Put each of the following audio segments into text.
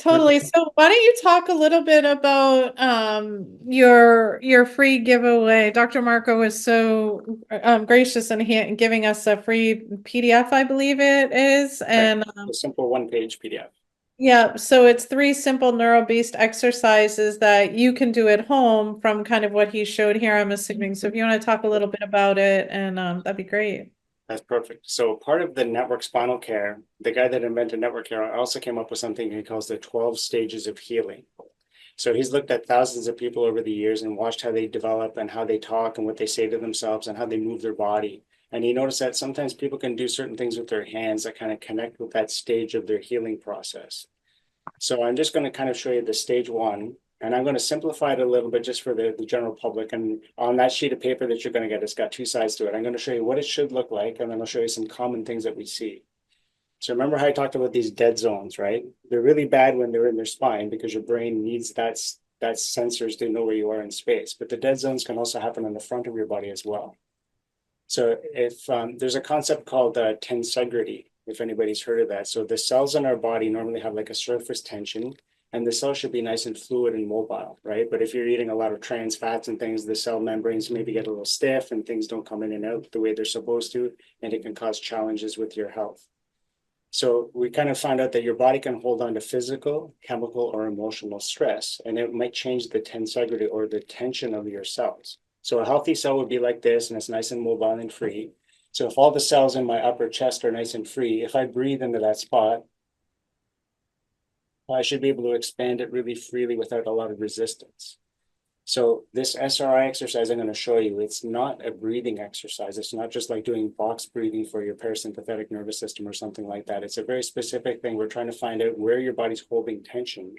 Totally. So why don't you talk a little bit about your free giveaway? Dr. Marco was so gracious in giving us a free PDF, I believe it is. Right. And A simple one-page PDF. yeah, so it's three simple neuro-based exercises that you can do at home from kind of what he showed here, I'm assuming. So if you want to talk a little bit about it, and that'd be great. That's perfect. So part of the network spinal care, the guy that invented network care also came up with something he calls the 12 stages of healing. So he's looked at thousands of people over the years and watched how they develop and how they talk and what they say to themselves and how they move their body. And he noticed that sometimes people can do certain things with their hands that kind of connect with that stage of their healing process. So I'm just going to kind of show you the stage one, and I'm going to simplify it a little bit just for the general public. And on that sheet of paper that you're going to get, it's got two sides to it. I'm going to show you what it should look like, and then I'll show you some common things that we see. So remember how I talked about these dead zones, right? They're really bad when they're in their spine because your brain needs that sensors to know where you are in space. But the dead zones can also happen on the front of your body as well. So if there's a concept called tensegrity, if anybody's heard of that. So the cells in our body normally have like a surface tension, and the cell should be nice and fluid and mobile, right? But if you're eating a lot of trans fats and things, the cell membranes maybe get a little stiff and things don't come in and out the way they're supposed to, and it can cause challenges with your health. So we kind of found out that your body can hold on to physical, chemical, or emotional stress, and it might change the tensegrity or the tension of your cells. So a healthy cell would be like this, and it's nice and mobile and free. So if all the cells in my upper chest are nice and free, if I breathe into that spot, I should be able to expand it really freely without a lot of resistance. So this SRI exercise I'm going to show you, it's not a breathing exercise. It's not just like doing box breathing for your parasympathetic nervous system or something like that. It's a very specific thing. We're trying to find out where your body's holding tension.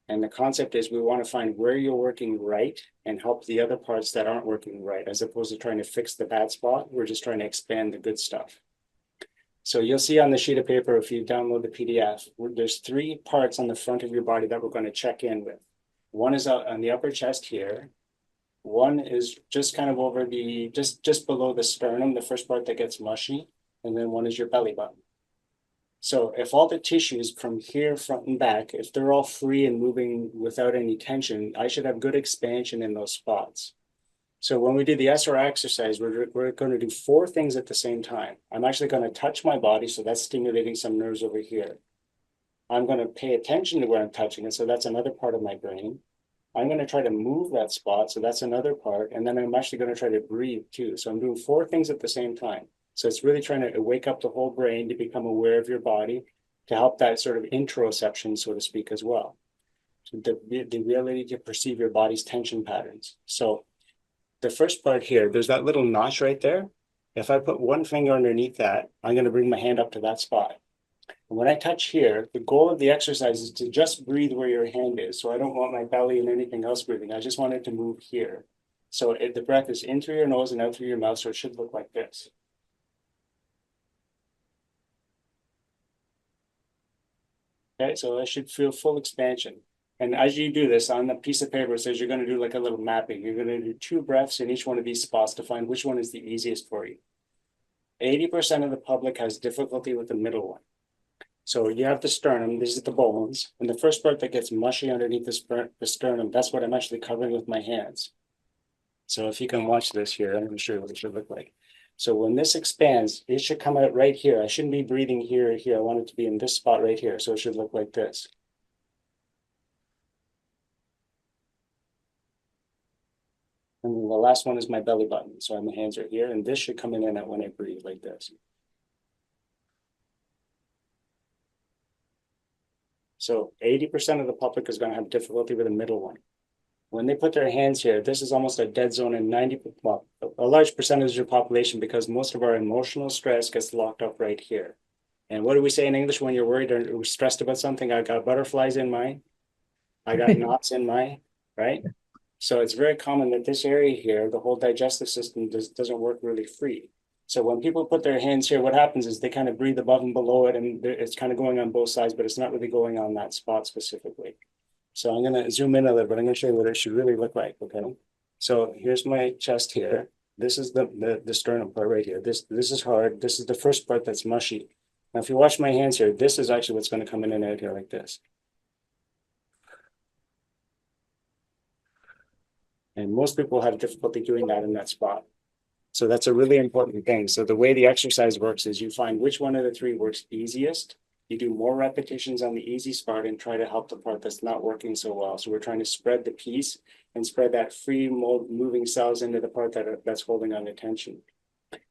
And the concept is we want to find where you're working right and help the other parts that aren't working right, as opposed to trying to fix the bad spot. We're just trying to expand the good stuff. So you'll see on the sheet of paper, if you download the PDF, there's three parts on the front of your body that we're going to check in with. One is on the upper chest here. One is just kind of over just below the sternum, the first part that gets mushy. And then one is your belly button. So if all the tissues from here, front and back, if they're all free and moving without any tension, I should have good expansion in those spots. So when we do the SRI exercise, we're going to do four things at the same time. I'm actually going to touch my body, so that's stimulating some nerves over here. I'm going to pay attention to where I'm touching it, so that's another part of my brain. I'm going to try to move that spot, so that's another part. And then I'm actually going to try to breathe too. So I'm doing four things at the same time. So it's really trying to wake up the whole brain to become aware of your body, to help that sort of interoception, so to speak, as well. So the ability to perceive your body's tension patterns. So the first part here, there's that little notch right there. If I put one finger underneath that, I'm going to bring my hand up to that spot. And when I touch here, the goal of the exercise is to just breathe where your hand is. So I don't want my belly and anything else breathing. I just want it to move here. So the breath is in through your nose and out through your mouth. So it should look like this. Okay, so I should feel full expansion. And as you do this on the piece of paper, it says you're going to do like a little mapping. You're going to do two breaths in each one of these spots to find which one is the easiest for you. 80% of the public has difficulty with the middle one. So you have the sternum, these are the bones, and the first part that gets mushy underneath the sternum, that's what I'm actually covering with my hands. So if you can watch this here, I'm going to show you what it should look like. So when this expands, it should come out right here. I shouldn't be breathing here or here. I want it to be in this spot right here. So it should look like this. And then the last one is my belly button. So my hands are here, and this should come in and out when I breathe like this. So 80% of the public is going to have difficulty with the middle one. When they put their hands here, this is almost a dead zone in 90, well, a large percentage of your population, because most of our emotional stress gets locked up right here. And what do we say in English when you're worried or stressed about something? I got butterflies in my, I got knots in my, right? So it's very common that this area here, the whole digestive system doesn't work really free. So when people put their hands here, what happens is they kind of breathe above and below it, and it's kind of going on both sides, but it's not really going on that spot specifically. So I'm going to zoom in a little bit. I'm going to show you what it should really look like. Okay. So here's my chest here. This is the sternum part right here. This is hard. This is the first part that's mushy. Now, if you watch my hands here, this is actually what's going to come in and out here like this. And most people have difficulty doing that in that spot. So that's a really important thing. So the way the exercise works is you find which one of the three works easiest. You do more repetitions on the easy part and try to help the part that's not working so well. So we're trying to spread the piece and spread that free moving cells into the part that's holding on to tension.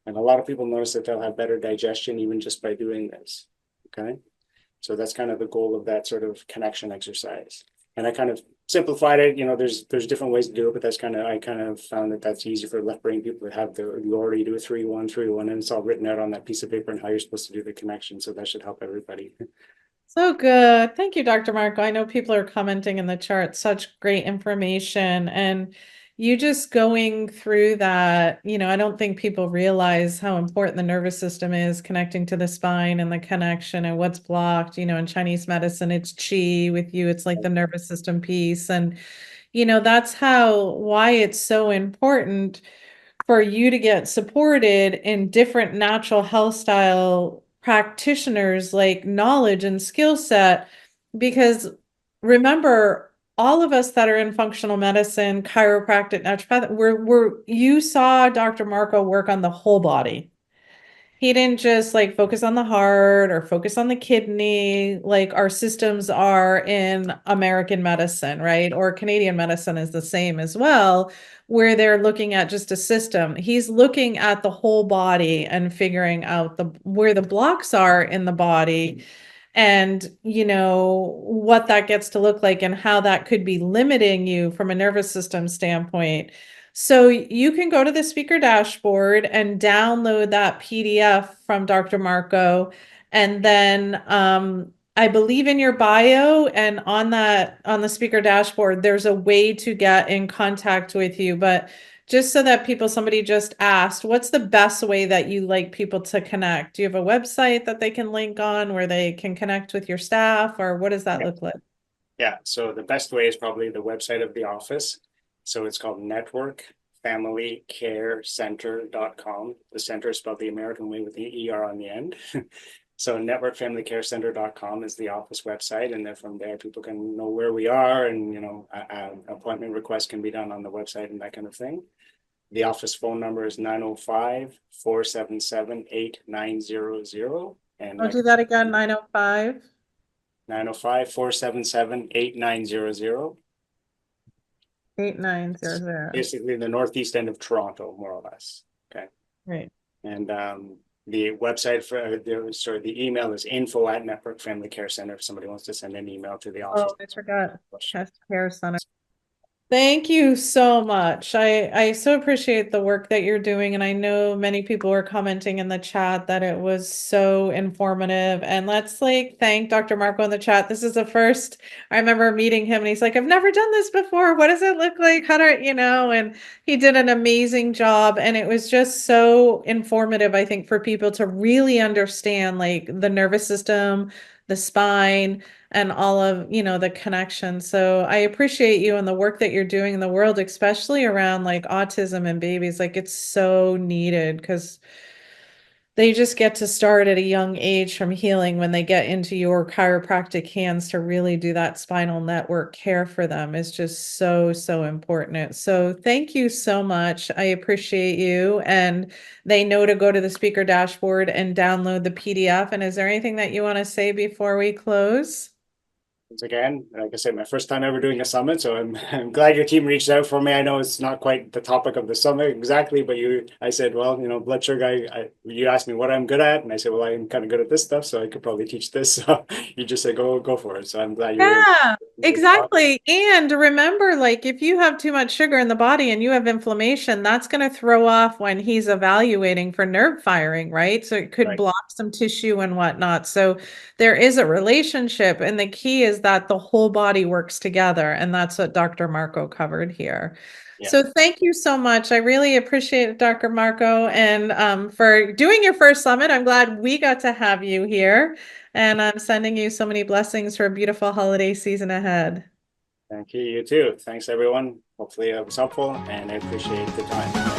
And a lot of people notice that they'll have better digestion even just by doing this. Okay. So that's kind of the goal of that sort of connection exercise. And I kind of simplified it. You know, there's different ways to do it, but that's kind of, I kind of found that that's easy for left brain people to have you already do a 3-1, 3-1, and it's all written out on that piece of paper and how you're supposed to do the connection. So that should help everybody. So good. Thank you, Dr. Marco. I know people are commenting in the chat, such great information. And you just going through that, I don't think people realize how important the nervous system is connecting to the spine and the connection and what's blocked. In Chinese medicine, it's qi. With you, it's like the nervous system piece. And, that's why it's so important for you to get supported in different natural health style practitioners like knowledge and skill set. Because remember, all of us that are in functional medicine, chiropractic, naturopathic, you saw Dr. Marco work on the whole body. He didn't just like focus on the heart or focus on the kidney, like our systems are in American medicine, right? Or Canadian medicine is the same as well, where they're looking at just a system. He's looking at the whole body and figuring out where the blocks are in the body and what that gets to look like and how that could be limiting you from a nervous system standpoint. So you can go to the speaker dashboard and download that PDF from Dr. Marco. And then I believe in your bio and on the speaker dashboard, there's a way to get in contact with you. But just so that somebody just asked, what's the best way that you like people to connect? Do you have a website that they can link on where they can connect with your staff, or what does that look like? Yeah, so the best way is probably the website of the office. So it's called networkfamilycarecenter.com. The center is spelled the American way with the ER on the end. So networkfamilycarecenter.com is the office website. And then from there, people can know where we are and, appointment requests can be done on the website and that kind of thing. The office phone number is 905-477-8900. And I'll do that again, 905. 905-477-8900. 8900. Basically the northeast end of Toronto, more or less. Okay. Right. And the website the email is info@Network Family Care Center if somebody wants to send an email to the office. Oh, I forgot. Chest Care Center. Thank you so much. I so appreciate the work that you're doing. And I know many people were commenting in the chat that it was so informative. And let's thank Dr. Marco in the chat. This is the first, I remember meeting him and he's like, I've never done this before. What does it look like? How do and he did an amazing job. And it was just so informative, I think, for people to really understand the nervous system, the spine, and all of the connection. So I appreciate you and the work that you're doing in the world, especially around autism and babies. It's so needed because they just get to start at a young age from healing when they get into your chiropractic hands to really do that spinal network care for them is just so, so important. So thank you so much. I appreciate you. And they know to go to the speaker dashboard and download the PDF. And is there anything that you want to say before we close? Once again, like I said, my first time ever doing a summit, so I'm glad your team reached out for me. I know it's not quite the topic of the summit exactly, but I said, well, blood sugar, you asked me what I'm good at, and I said, well, I'm kind of good at this stuff, so I could probably teach this. So you just said, go for it. So I'm glad you. Yeah, exactly. And remember, if you have too much sugar in the body and you have inflammation, that's going to throw off when he's evaluating for nerve firing, right? So it could block some tissue and whatnot. So there is a relationship, and the key is that the whole body works together. And that's what Dr. Marco covered here. Yeah. So thank you so much. I really appreciate it, Dr. Marco, and for doing your first summit. I'm glad we got to have you here. And I'm sending you so many blessings for a beautiful holiday season ahead. Thank you. You too. Thanks, everyone. Hopefully it was helpful, and I appreciate the time.